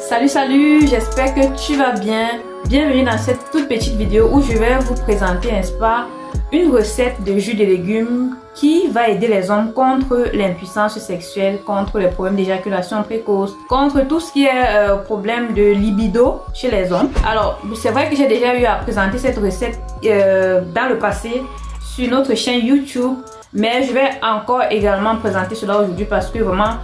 Salut, j'espère que tu vas bien. Bienvenue dans cette toute petite vidéo où je vais vous présenter, n'est-ce pas, une recette de jus de légumes qui va aider les hommes contre l'impuissance sexuelle, contre les problèmes d'éjaculation précoce, contre tout ce qui est problème de libido chez les hommes. Alors, c'est vrai que j'ai déjà eu à présenter cette recette dans le passé sur notre chaîne YouTube, mais je vais encore également présenter cela aujourd'hui parce que vraiment,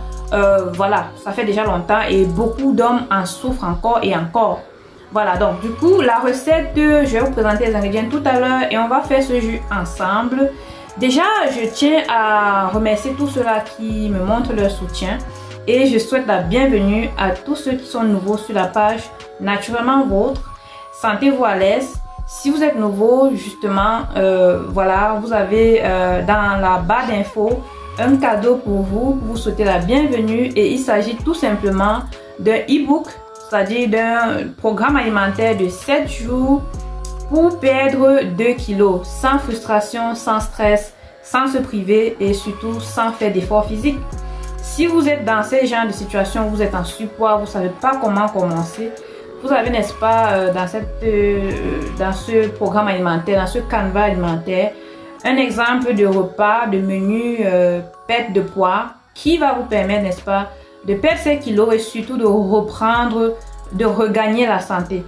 voilà, ça fait déjà longtemps et beaucoup d'hommes en souffrent encore et encore. Voilà, donc du coup, la recette, je vais vous présenter les ingrédients tout à l'heure et on va faire ce jus ensemble. Déjà, je tiens à remercier tous ceux-là qui me montrent leur soutien et je souhaite la bienvenue à tous ceux qui sont nouveaux sur la page Naturellement Vôtre. Sentez-vous à l'aise. Si vous êtes nouveau, justement, voilà, vous avez dans la barre d'infos un cadeau pour vous souhaiter la bienvenue et il s'agit tout simplement d'un e-book, c'est-à-dire d'un programme alimentaire de 7 jours pour perdre 2 kilos sans frustration, sans stress, sans se priver et surtout sans faire d'efforts physiques. Si vous êtes dans ce genre de situation, vous êtes en surpoids, vous ne savez pas comment commencer, vous avez, n'est-ce pas, dans ce programme alimentaire, dans ce canevas alimentaire, un exemple de repas, de menu perte de poids qui va vous permettre, n'est-ce pas, de perdre ces kilos et surtout de reprendre, de regagner la santé.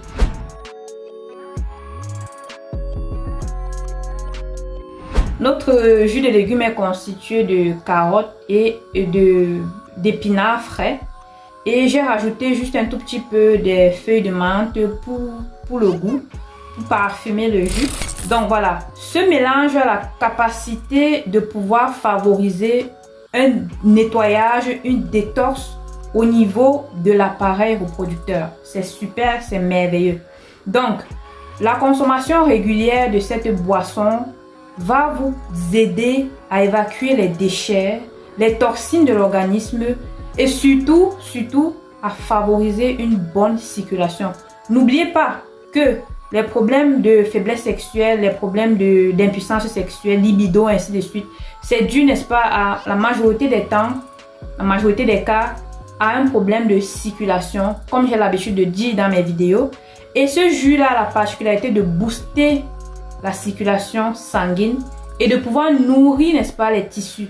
Notre jus de légumes est constitué de carottes et d'épinards frais. Et j'ai rajouté juste un tout petit peu des feuilles de menthe pour le goût, pour parfumer le jus. Donc voilà, ce mélange a la capacité de pouvoir favoriser un nettoyage, une détox au niveau de l'appareil reproducteur. C'est super, c'est merveilleux. Donc, la consommation régulière de cette boisson va vous aider à évacuer les déchets, les toxines de l'organisme et surtout à favoriser une bonne circulation. N'oubliez pas que les problèmes de faiblesse sexuelle, les problèmes d'impuissance sexuelle, libido, ainsi de suite, c'est dû, n'est-ce pas, à la majorité des temps, la majorité des cas, à un problème de circulation, comme j'ai l'habitude de dire dans mes vidéos. Et ce jus-là a la particularité de booster la circulation sanguine et de pouvoir nourrir, n'est-ce pas, les tissus.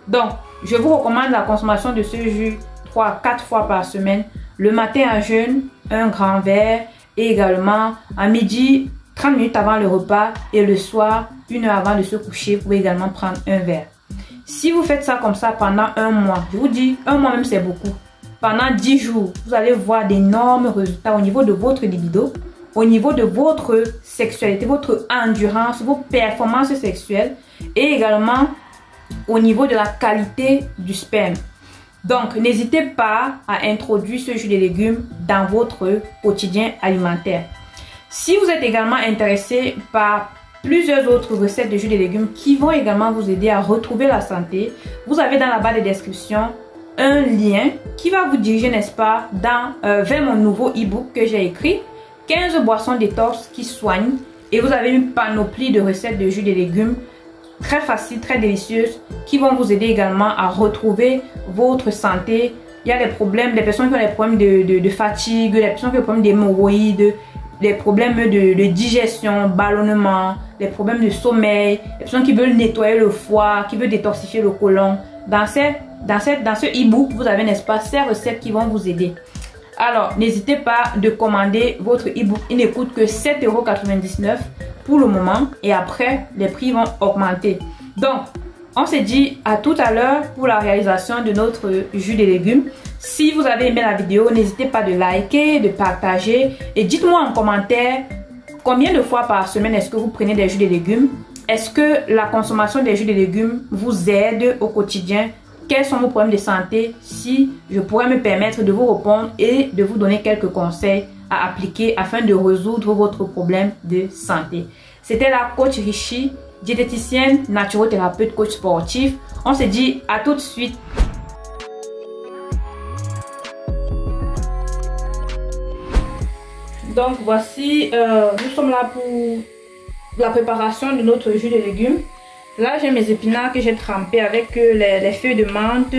Donc, je vous recommande la consommation de ce jus 3-4 fois par semaine. Le matin à jeûne, un grand verre. Et également, à midi, 30 minutes avant le repas et le soir, 1 heure avant de se coucher, vous pouvez également prendre un verre. Si vous faites ça comme ça pendant un mois, je vous dis, un mois même c'est beaucoup. Pendant 10 jours, vous allez voir d'énormes résultats au niveau de votre libido, au niveau de votre sexualité, votre endurance, vos performances sexuelles et également au niveau de la qualité du sperme. Donc, n'hésitez pas à introduire ce jus de légumes dans votre quotidien alimentaire. Si vous êtes également intéressé par plusieurs autres recettes de jus de légumes qui vont également vous aider à retrouver la santé, vous avez dans la barre de description un lien qui va vous diriger, n'est-ce pas, vers mon nouveau e-book que j'ai écrit, 15 boissons détox qui soignent, et vous avez une panoplie de recettes de jus de légumes très faciles, très délicieuses, qui vont vous aider également à retrouver votre santé. Il y a des problèmes, des personnes qui ont des problèmes de fatigue, des personnes qui ont des problèmes d'hémorroïdes, des problèmes de digestion, ballonnement, des problèmes de sommeil, des personnes qui veulent nettoyer le foie, qui veulent détoxifier le côlon. Dans ce e-book, vous avez, n'est-ce pas, ces recettes qui vont vous aider. Alors, n'hésitez pas de commander votre e-book. Il ne coûte que 7,99 € pour le moment et après, les prix vont augmenter. Donc, on se dit à tout à l'heure pour la réalisation de notre jus de légumes. Si vous avez aimé la vidéo, n'hésitez pas de liker, de partager et dites-moi en commentaire combien de fois par semaine est-ce que vous prenez des jus de légumes. Est-ce que la consommation des jus de légumes vous aide au quotidien? Quels sont vos problèmes de santé? Si je pourrais me permettre de vous répondre et de vous donner quelques conseils à appliquer afin de résoudre votre problème de santé. C'était la coach Richie, diététicienne, naturothérapeute, coach sportif. On se dit à tout de suite. Donc voici, nous sommes là pour la préparation de notre jus de légumes. Là j'ai mes épinards que j'ai trempés avec les feuilles de menthe.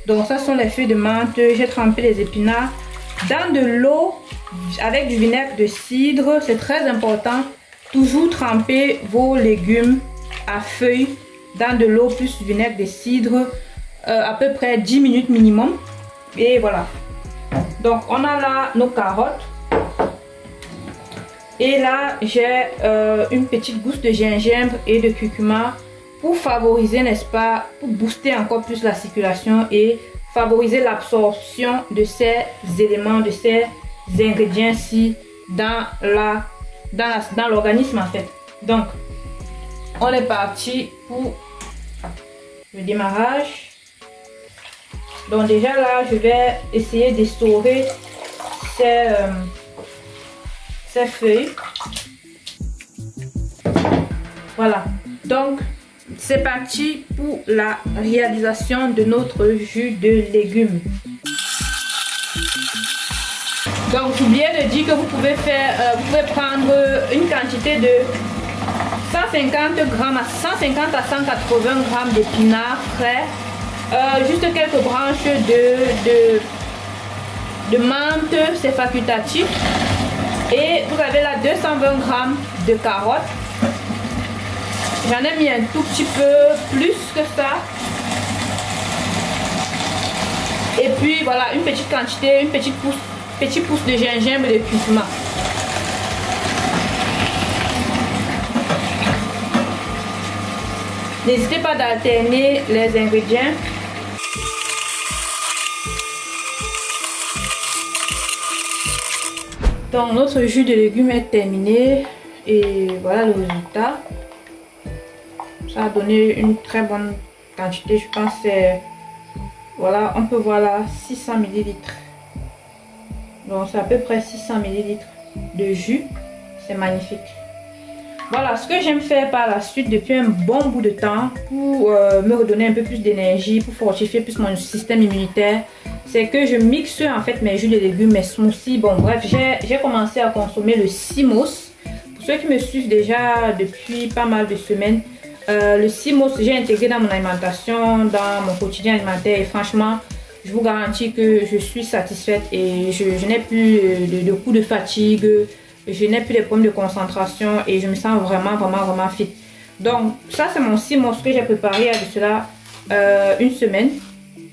Donc ça sont les feuilles de menthe. J'ai trempé les épinards dans de l'eau avec du vinaigre de cidre. C'est très important. Toujours tremper vos légumes à feuilles dans de l'eau plus du vinaigre de cidre à peu près 10 minutes minimum. Et voilà. Donc on a là nos carottes. Et là j'ai une petite gousse de gingembre et de curcuma pour favoriser, n'est-ce pas, pour booster encore plus la circulation et favoriser l'absorption de ces éléments, de ces ingrédients-ci dans l'organisme en fait. Donc on est parti pour le démarrage. Donc déjà là je vais essayer d'essorer ces feuilles. Voilà, donc c'est parti pour la réalisation de notre jus de légumes. Donc j'oubliais de dire que vous pouvez prendre une quantité de 150 grammes à 150 à 180 grammes d'épinards frais, juste quelques branches de menthe, c'est facultatif, et vous avez là 220 grammes de carottes. J'en ai mis un tout petit peu plus que ça. Et puis voilà, une petite quantité, petit pouce de gingembre et de curcuma. N'hésitez pas d'alterner les ingrédients. Donc notre jus de légumes est terminé et voilà le résultat. Ça a donné une très bonne quantité, je pense. Voilà, on peut voir là 600 ml. Donc c'est à peu près 600 ml de jus. C'est magnifique. Voilà ce que j'aime faire par la suite depuis un bon bout de temps pour me redonner un peu plus d'énergie, pour fortifier plus mon système immunitaire. C'est que je mixe en fait mes jus de légumes, mes smoothies. Bon bref, j'ai commencé à consommer le Cymos. Pour ceux qui me suivent déjà depuis pas mal de semaines, le Cymos, j'ai intégré dans mon alimentation, dans mon quotidien alimentaire, et franchement, je vous garantis que je suis satisfaite et je n'ai plus de coups de fatigue, je n'ai plus les problèmes de concentration et je me sens vraiment fit. Donc ça c'est mon Cymos que j'ai préparé il y a de cela une semaine,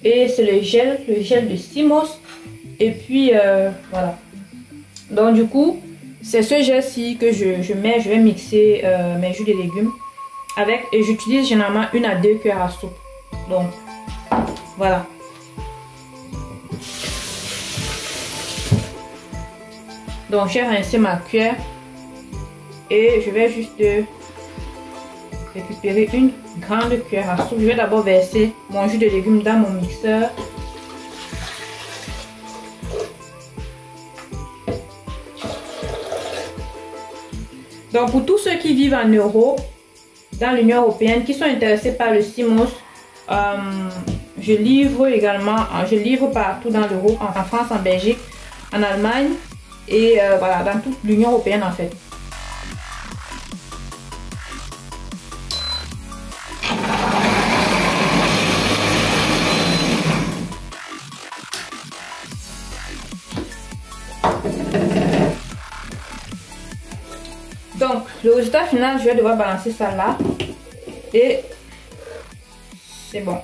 et c'est le gel de Cymos. Et puis voilà, donc du coup c'est ce gel-ci que je vais mixer mes jus de légumes avec, et j'utilise généralement 1 à 2 cuillères à soupe. Donc voilà. Donc j'ai rincé ma cuillère et je vais juste récupérer une grande cuillère à soupe. Je vais d'abord verser mon jus de légumes dans mon mixeur. Donc pour tous ceux qui vivent en Europe, dans l'Union européenne, qui sont intéressés par le Cymos, je livre également, je livre partout dans l'Europe, en France, en Belgique, en Allemagne et voilà, dans toute l'Union européenne en fait. Donc le résultat final, je vais devoir balancer ça là et c'est bon.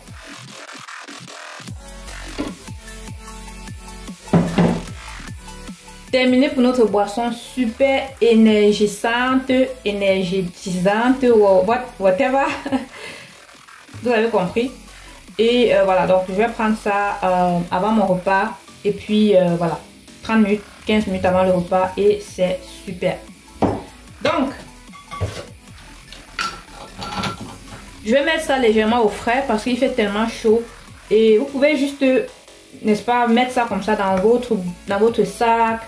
Terminé pour notre boisson super énergisante, énergétisante, ou whatever. Vous avez compris. Et voilà, donc je vais prendre ça avant mon repas. Et puis voilà, 30 minutes, 15 minutes avant le repas et c'est super. Donc, je vais mettre ça légèrement au frais parce qu'il fait tellement chaud. Et vous pouvez juste, n'est-ce pas, mettre ça comme ça dans votre sac.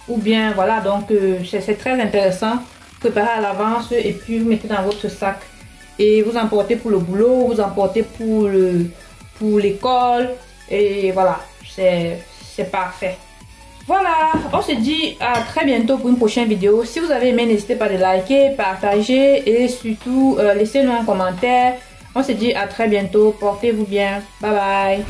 Ou bien, voilà, donc c'est très intéressant. Préparez à l'avance et puis vous mettez dans votre sac. Et vous emportez pour le boulot, vous emportez pour l'école. Et voilà, c'est parfait. Voilà, on se dit à très bientôt pour une prochaine vidéo. Si vous avez aimé, n'hésitez pas à liker, partager et surtout laissez-nous un commentaire. On se dit à très bientôt, portez-vous bien, bye bye.